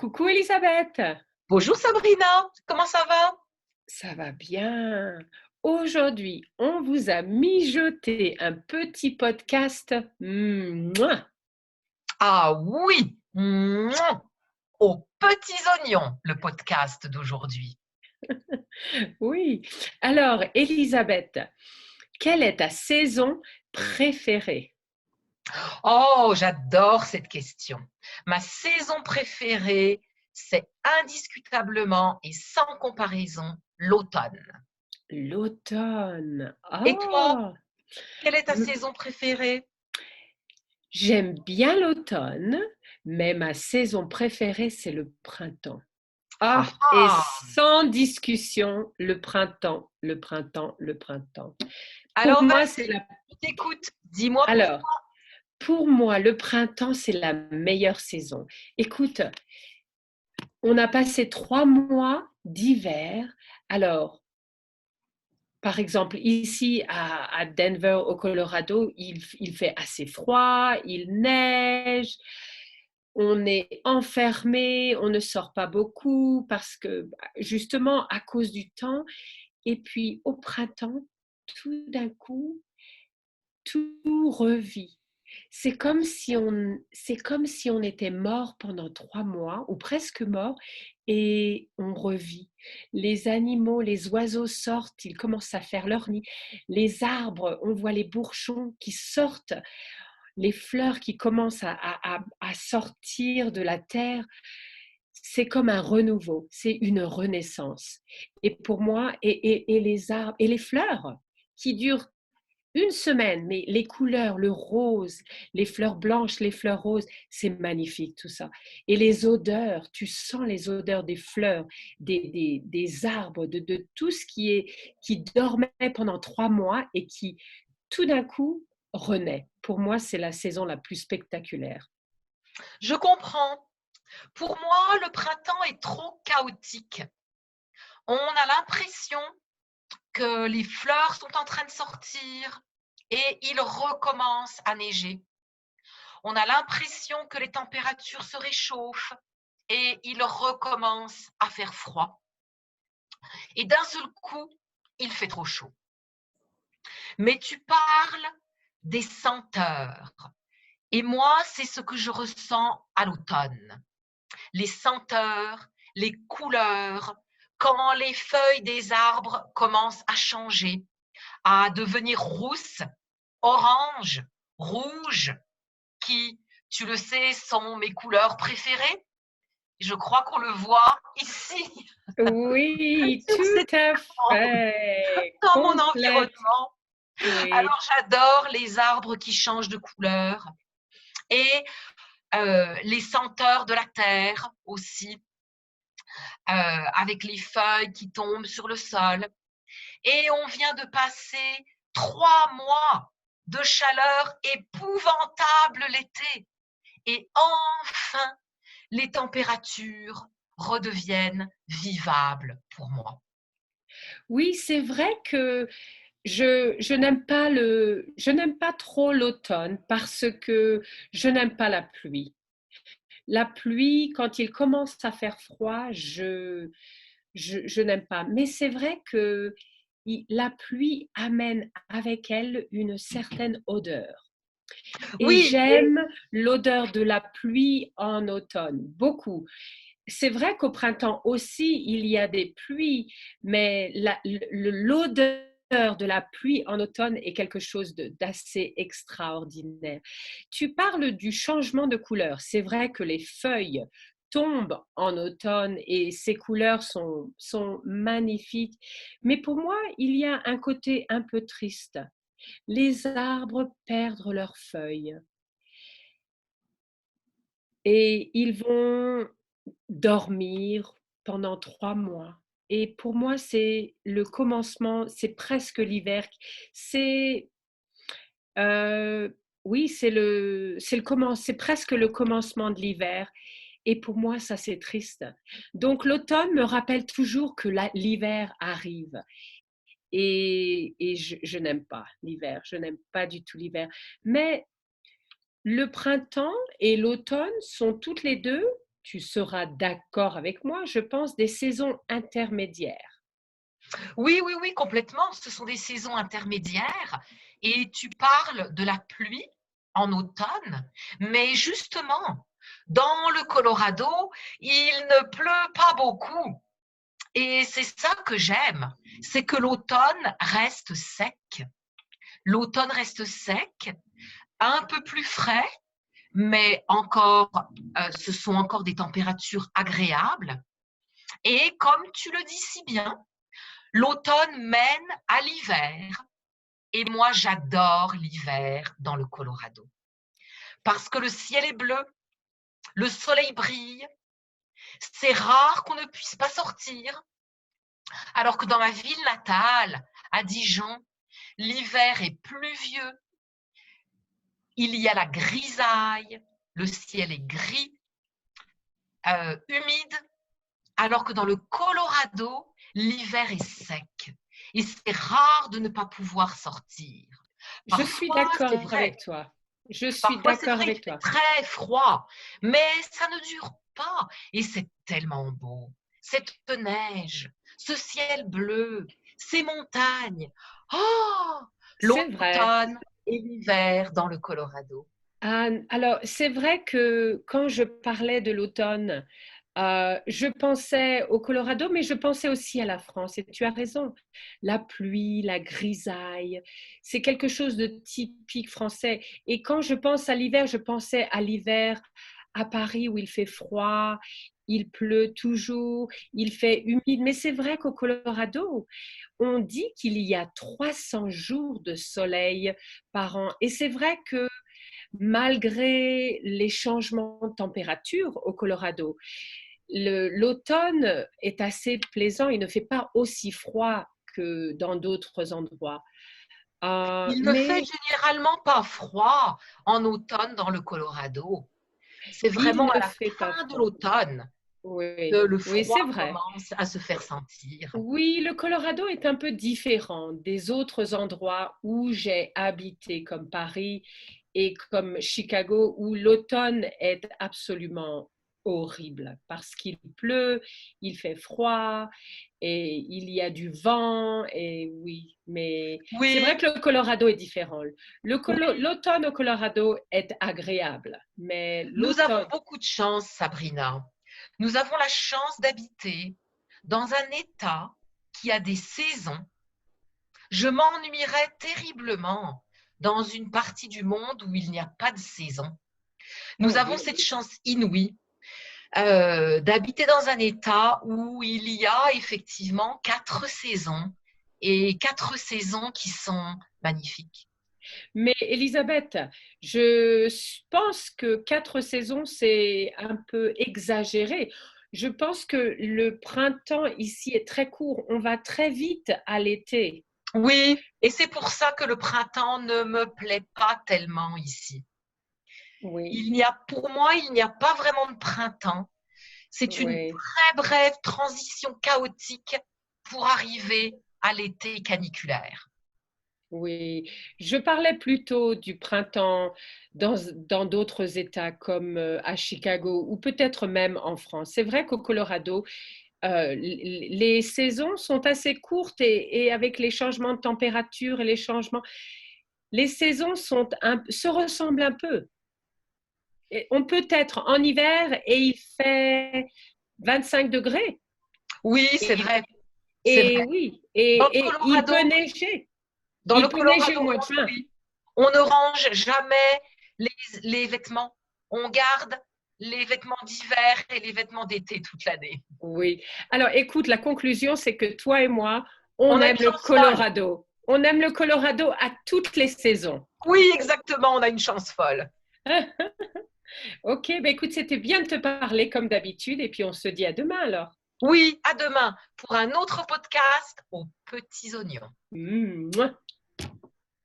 Coucou Elisabeth, Bonjour Sabrina, comment ça va? ça va bien. Aujourd'hui, on vous a mijoté un petit podcast. Mouah. Ah oui, aux petits oignons, le podcast d'aujourd'hui. Oui. Alors, Elisabeth, quelle est ta saison préférée? Oh, j'adore cette question. Ma saison préférée, c'est indiscutablement et sans comparaison l'automne. L'automne. Et toi, Ah, quelle est ta m- saison préférée? j'aime bien l'automne, mais ma saison préférée, c'est le printemps. Ah Ah, et ah! sans discussion, le printemps, le printemps, le printemps. Pour Alors moi, c'est vas-y, la... je t'écoute. Dis-moi Alors, pourquoi. pour moi, le printemps, c'est la meilleure saison. Écoute, on a passé 3 mois d'hiver. Alors, par exemple, ici à Denver, au Colorado, il fait assez froid, il neige, on est enfermé, on ne sort pas beaucoup parce que justement à cause du temps. Et puis au printemps, tout d'un coup, tout revit. C'est comme si on était mort pendant 3 mois ou presque mort et on revit. Les animaux, les oiseaux sortent, ils commencent à faire leur nid. Les arbres, on voit les bourgeons qui sortent, les fleurs qui commencent à sortir de la terre. C'est comme un renouveau, c'est une renaissance. Et pour moi, et les arbres et les fleurs qui durent une semaine, mais les couleurs, le rose, les fleurs blanches, les fleurs roses, c'est magnifique tout ça. Et les odeurs, tu sens les odeurs des fleurs, des arbres, de tout ce qui dormait pendant 3 mois et qui tout d'un coup renaît. Pour moi, c'est la saison la plus spectaculaire. Je comprends. Pour moi, le printemps est trop chaotique. On a l'impression que les fleurs sont en train de sortir et il recommence à neiger. On a l'impression que les températures se réchauffent et il recommence à faire froid. Et d'un seul coup, il fait trop chaud. Mais tu parles des senteurs. Et moi, c'est ce que je ressens à l'automne. Les senteurs, les couleurs, quand les feuilles des arbres commencent à changer, à devenir rousses, orange, rouge, qui, tu le sais, sont mes couleurs préférées. Je crois qu'on le voit ici, Oui, sur cette tout à fait, dans mon complète, environnement. oui. Alors j'adore les arbres qui changent de couleur et les senteurs de la terre aussi, avec les feuilles qui tombent sur le sol. Et on vient de passer 3 mois de chaleur épouvantable l'été. Et enfin, les températures redeviennent vivables pour moi. Oui, c'est vrai que je n'aime pas trop l'automne parce que je n'aime pas la pluie. La pluie, quand il commence à faire froid, je n'aime pas. Mais c'est vrai que la pluie amène avec elle une certaine odeur. Et Oui, et j'aime l'odeur de la pluie en automne, beaucoup. C'est vrai qu'au printemps aussi, il y a des pluies, mais l'odeur de la pluie en automne est quelque chose d'assez extraordinaire. Tu parles du changement de couleur. C'est vrai que les feuilles tombent en automne et ces couleurs sont magnifiques. Mais pour moi, il y a un côté un peu triste. Les arbres perdent leurs feuilles et ils vont dormir pendant 3 mois. Et pour moi, c'est le commencement, c'est presque l'hiver. C'est, euh, oui, c'est presque le commencement de l'hiver. Et pour moi, ça, c'est triste. Donc, l'automne me rappelle toujours que l'hiver arrive. Et je n'aime pas l'hiver. Je n'aime pas du tout l'hiver. Mais le printemps et l'automne sont toutes les deux. tu seras d'accord avec moi, je pense, des saisons intermédiaires. Oui, oui, oui, complètement. Ce sont des saisons intermédiaires et tu parles de la pluie en automne, mais justement, dans le Colorado, il ne pleut pas beaucoup. Et c'est ça que j'aime, c'est que l'automne reste sec. L'automne reste sec, un peu plus frais, mais encore, ce sont encore des températures agréables. Et comme tu le dis si bien, l'automne mène à l'hiver. Et moi, j'adore l'hiver dans le Colorado. Parce que le ciel est bleu, le soleil brille. C'est rare qu'on ne puisse pas sortir. Alors que dans ma ville natale, à Dijon, l'hiver est pluvieux. Il y a la grisaille, le ciel est gris, humide. Alors que dans le Colorado, l'hiver est sec. Et c'est rare de ne pas pouvoir sortir. Je suis Parfois, c'est d'accord vrai. avec toi. Je suis Parfois, c'est d'accord vrai, il avec fait toi. très froid, mais ça ne dure pas. Et c'est tellement beau. Cette neige, ce ciel bleu, ces montagnes. Oh, C'est vrai. l'automne et l'hiver dans le Colorado. Alors, c'est vrai que quand je parlais de l'automne, je pensais au Colorado, mais je pensais aussi à la France. Et tu as raison, la pluie, la grisaille, c'est quelque chose de typique français. Et quand je pense à l'hiver, je pensais à l'hiver à Paris où il fait froid, il pleut toujours, il fait humide. Mais c'est vrai qu'au Colorado, on dit qu'il y a 300 jours de soleil par an. Et c'est vrai que malgré les changements de température au Colorado, l'automne est assez plaisant. Il ne fait pas aussi froid que dans d'autres endroits. Il ne fait Mais généralement pas froid en automne dans le Colorado. C'est il vraiment à ne la fait pas fin de froid. l'automne que Oui, le oui, froid c'est vrai. commence à se faire sentir. Oui, le Colorado est un peu différent des autres endroits où j'ai habité, comme Paris et comme Chicago, où l'automne est absolument horrible parce qu'il pleut, il fait froid et il y a du vent. Et oui, mais c'est vrai Oui, que le Colorado est différent. oui, L'automne au Colorado est agréable, mais nous avons l'automne, beaucoup de chance, Sabrina. Nous avons la chance d'habiter dans un État qui a des saisons. Je m'ennuierais terriblement dans une partie du monde où il n'y a pas de saison. Nous oh avons oui. cette chance inouïe d'habiter dans un État où il y a effectivement 4 saisons et 4 saisons qui sont magnifiques. Mais Elisabeth, je pense que 4 saisons, c'est un peu exagéré. Je pense que le printemps ici est très court. On va très vite à l'été. Oui, et c'est pour ça que le printemps ne me plaît pas tellement ici. Oui, Pour moi, il n'y a pas vraiment de printemps. C'est une oui, très brève transition chaotique pour arriver à l'été caniculaire. oui. Je parlais plutôt du printemps dans d'autres États comme à Chicago ou peut-être même en France. C'est vrai qu'au Colorado, les saisons sont assez courtes et avec les changements de température et les changements, les saisons se ressemblent un peu. Et on peut être en hiver et il fait 25 degrés. Oui, c'est Et, vrai, c'est et vrai. oui, Dans le et il peut Colorado, neiger. dans le Il peut neiger Colorado, au mois de juin. oui, on ne range jamais les, les vêtements. On garde les vêtements d'hiver et les vêtements d'été toute l'année. Oui. Alors écoute, la conclusion, c'est que toi et moi, On on a une aime le chance folle. Colorado. On aime le Colorado à toutes les saisons. Oui, exactement, on a une chance folle. Ok, ben écoute, c'était bien de te parler comme d'habitude et puis on se dit à demain alors. Oui, à demain pour un autre podcast aux petits oignons. Mouah.